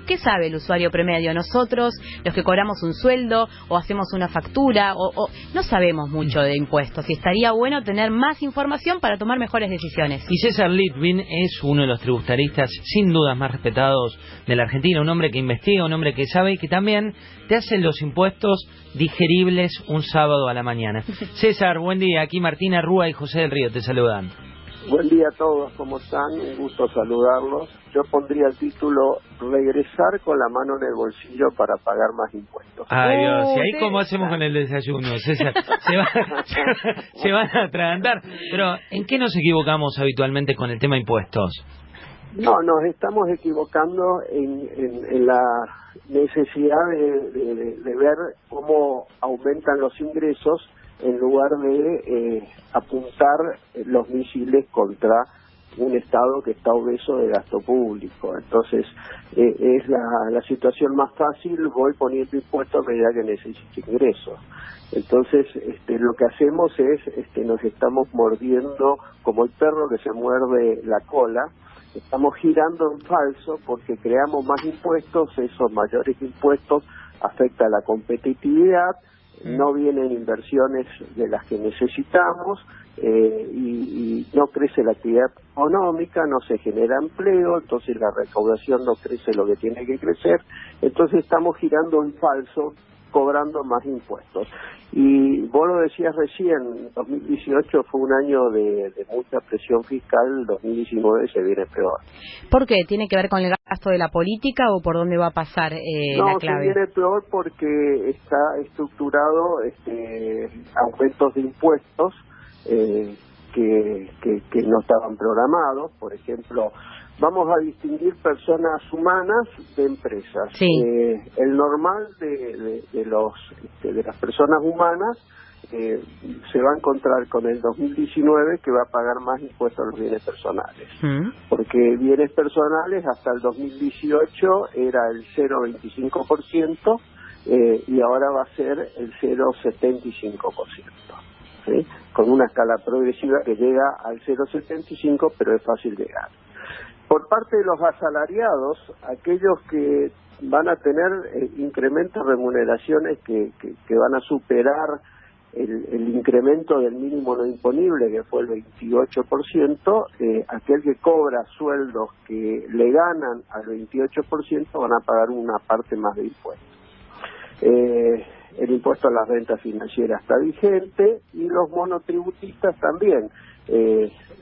¿qué sabe el usuario promedio? Nosotros, los que cobramos un sueldo o hacemos una factura, o no sabemos mucho de impuestos, y estaría bueno tener más información para tomar mejores decisiones. Y César Litvin es uno de los tributaristas sin dudas más respetados de la Argentina, un hombre que investiga, un hombre que sabe y que también te hace los impuestos digeribles un sábado a la mañana. César, buen día. Aquí Martina Rúa y José del Río te saludan. Buen día a todos, ¿cómo están? Un gusto saludarlos. Yo pondría el título regresar con la mano en el bolsillo para pagar más impuestos. Ay Dios, ¿y ahí cómo hacemos con el desayuno, César? Se van a atragantar. Pero, ¿en qué nos equivocamos habitualmente con el tema impuestos? No, nos estamos equivocando en la necesidad de ver cómo aumentan los ingresos en lugar de apuntar los misiles contra un Estado que está obeso de gasto público. Entonces, es la situación más fácil, voy poniendo impuestos a medida que necesito ingresos. Entonces, lo que hacemos es, nos estamos mordiendo como el perro que se muerde la cola, estamos girando en falso porque creamos más impuestos, esos mayores impuestos afectan la competitividad, no vienen inversiones de las que necesitamos y no crece la actividad económica, no se genera empleo, entonces la recaudación no crece lo que tiene que crecer, entonces estamos girando en falso, cobrando más impuestos. Y vos lo decías recién, 2018 fue un año de mucha presión fiscal, 2019 se viene peor. ¿Por qué? ¿Tiene que ver con el gasto de la política o por dónde va a pasar la clave? No, se viene peor porque está estructurado aumentos de impuestos que no estaban programados. Por ejemplo, vamos a distinguir personas humanas de empresas. Sí. El normal de las personas humanas se va a encontrar con el 2019 que va a pagar más impuestos a los bienes personales. Porque bienes personales hasta el 2018 era el 0,25% y ahora va a ser el 0,75%. ¿Sí? Con una escala progresiva que llega al 0,75, pero es fácil llegar. Por parte de los asalariados, aquellos que van a tener incrementos de remuneraciones que van a superar el incremento del mínimo no imponible, que fue el 28%, aquel que cobra sueldos que le ganan al 28% van a pagar una parte más de impuestos. El impuesto a las rentas financieras está vigente y los monotributistas también.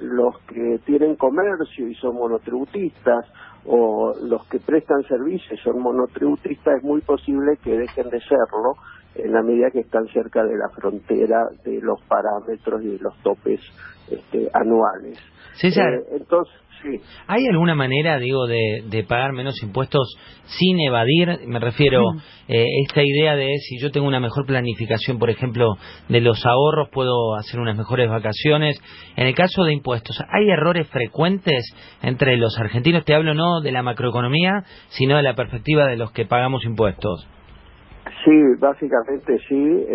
Los que tienen comercio y son monotributistas o los que prestan servicios y son monotributistas, es muy posible que dejen de serlo en la medida que están cerca de la frontera de los parámetros y de los topes anuales. César, entonces, sí. ¿Hay alguna manera, de pagar menos impuestos sin evadir? Me refiero esta idea de si yo tengo una mejor planificación, por ejemplo, de los ahorros, puedo hacer unas mejores vacaciones. En el caso de impuestos, ¿hay errores frecuentes entre los argentinos? Te hablo no de la macroeconomía, sino de la perspectiva de los que pagamos impuestos. Sí, básicamente sí.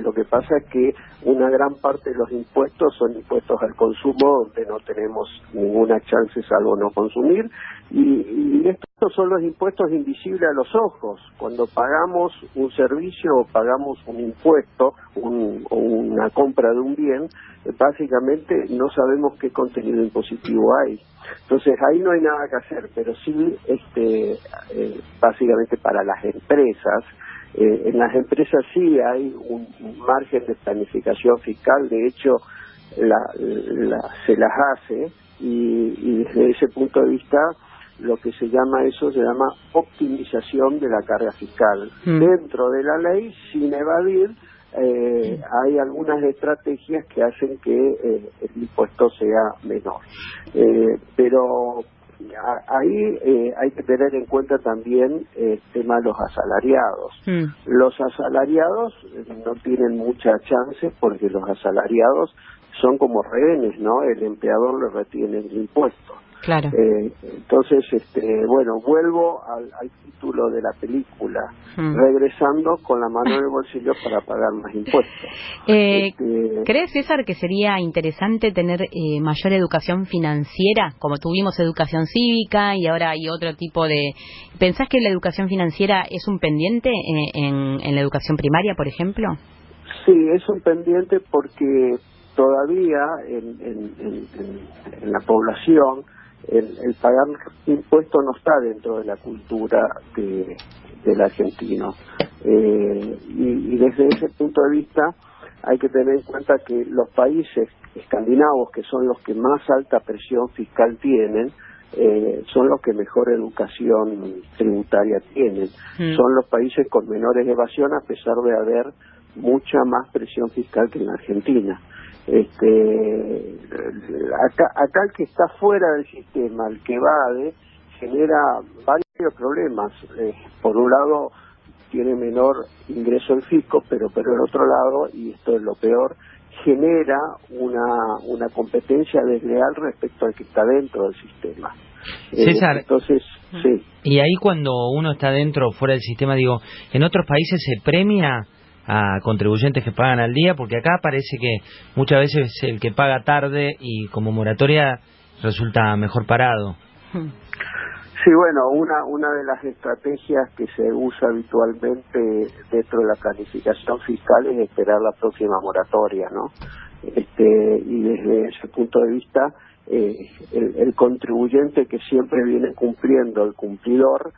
Lo que pasa es que una gran parte de los impuestos son impuestos al consumo, donde no tenemos ninguna chance salvo no consumir, y estos son los impuestos invisibles a los ojos. Cuando pagamos un servicio o pagamos un impuesto o una compra de un bien, básicamente no sabemos qué contenido impositivo hay. Entonces ahí no hay nada que hacer, pero sí, básicamente para las empresas. En las empresas sí hay un margen de planificación fiscal, de hecho se las hace y desde ese punto de vista lo que se llama optimización de la carga fiscal. Dentro de la ley, sin evadir, hay algunas estrategias que hacen que el impuesto sea menor. Pero ahí hay que tener en cuenta también el tema de los asalariados. Los asalariados no tienen mucha chance porque los asalariados son como rehenes, ¿no? El empleador le retiene el impuesto. Claro. Entonces, bueno, vuelvo al título de la película, regresando con la mano en el bolsillo para pagar más impuestos. ¿Crees, César, que sería interesante tener mayor educación financiera, como tuvimos educación cívica y ahora hay otro tipo de... ¿Pensás que la educación financiera es un pendiente en la educación primaria, por ejemplo? Sí, es un pendiente porque todavía en la población el pagar impuestos no está dentro de la cultura del argentino. Y desde ese punto de vista hay que tener en cuenta que los países escandinavos, que son los que más alta presión fiscal tienen, son los que mejor educación tributaria tienen. Son los países con menores evasión, a pesar de haber mucha más presión fiscal que en la Argentina. Acá el que está fuera del sistema, el que evade, genera varios problemas. Por un lado, tiene menor ingreso el fisco, pero por el otro lado, y esto es lo peor, genera una competencia desleal respecto al que está dentro del sistema. César, entonces, sí. Y ahí cuando uno está dentro o fuera del sistema, digo, ¿en otros países se premia a contribuyentes que pagan al día? Porque acá parece que muchas veces el que paga tarde y como moratoria resulta mejor parado. Sí, bueno, una de las estrategias que se usa habitualmente dentro de la planificación fiscal es esperar la próxima moratoria, ¿no? Y desde ese punto de vista, el contribuyente que siempre viene cumpliendo, el cumplidor,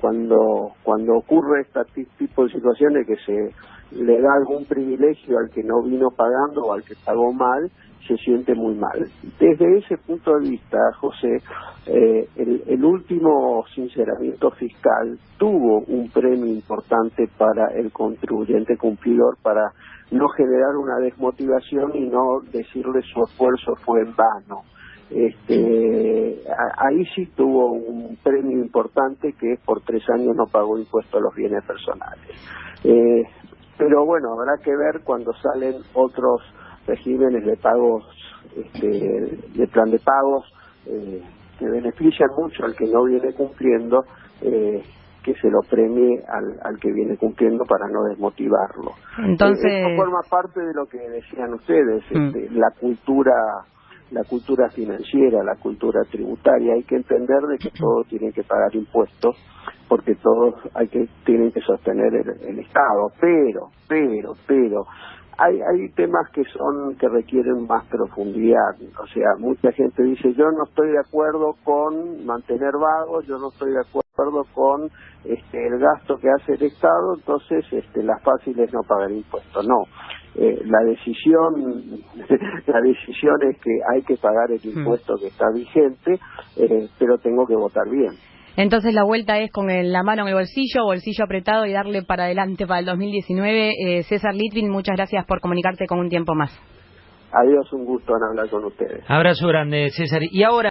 cuando ocurre este tipo de situaciones que se le da algún privilegio al que no vino pagando o al que pagó mal, se siente muy mal. Desde ese punto de vista, José, el último sinceramiento fiscal tuvo un premio importante para el contribuyente cumplidor, para no generar una desmotivación y no decirle su esfuerzo fue en vano. Ahí sí tuvo un premio importante, que es por 3 años no pagó impuesto a los bienes personales. Pero bueno, habrá que ver cuando salen otros regímenes de pagos, de plan de pagos, que benefician mucho al que no viene cumpliendo, que se lo premie al que viene cumpliendo para no desmotivarlo. Entonces, esto forma parte de lo que decían ustedes, la cultura financiera, la cultura tributaria. Hay que entender de que todos tienen que pagar impuestos, porque todos tienen que sostener el Estado, pero hay temas que requieren más profundidad. O sea, mucha gente dice, yo no estoy de acuerdo con mantener vagos, yo no estoy de acuerdo con el gasto que hace el Estado, entonces la fácil es no pagar impuestos. No, la decisión es que hay que pagar el impuesto que está vigente, pero tengo que votar bien. Entonces la vuelta es con la mano en el bolsillo apretado y darle para adelante para el 2019. César Litvin, muchas gracias por comunicarte con Un Tiempo Más. Adiós, un gusto en hablar con ustedes. Abrazo grande, César. Y ahora...